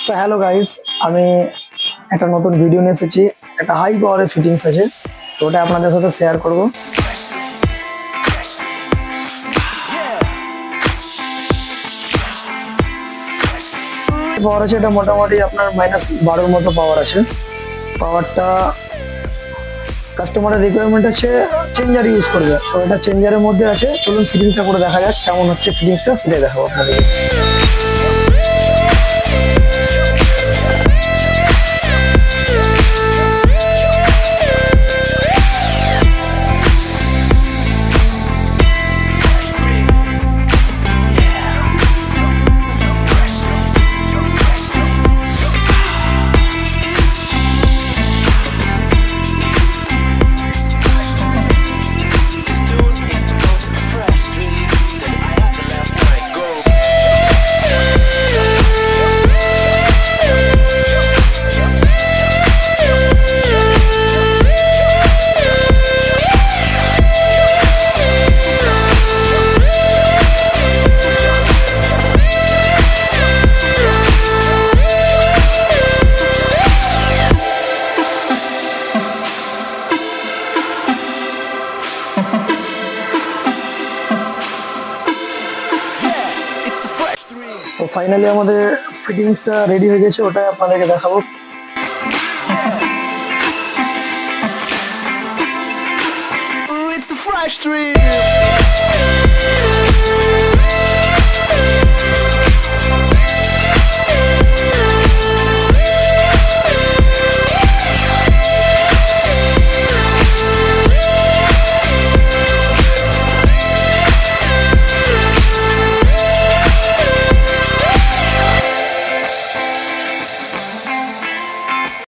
তো hello guys, আমি একটা নতুন ভিডিও নিয়ে এসেছি। একটা হাই পাওয়ারের ফিটিংস আছে, তো ওটা আপনাদের সাথে শেয়ার করব। পাওয়ার আছে, এটা মোটামুটি আপনার -12 মতো পাওয়ার আছে। পাওয়ারটা কাস্টমারের রিকোয়ারমেন্ট আছে চেঞ্জার ইউজ করবে, তো এটা চেঞ্জারের মধ্যে আছে। চলুন ফিটিংসটা করে দেখা যাক কেমন হচ্ছে ফিটিংসটা, সেটাই দেখাবো আপনাদের। তো ফাইনালি আমাদের ফিটিংসটা রেডি হয়ে গেছে, ওটা আপনাদেরকে দেখাবো। It's a fresh dream.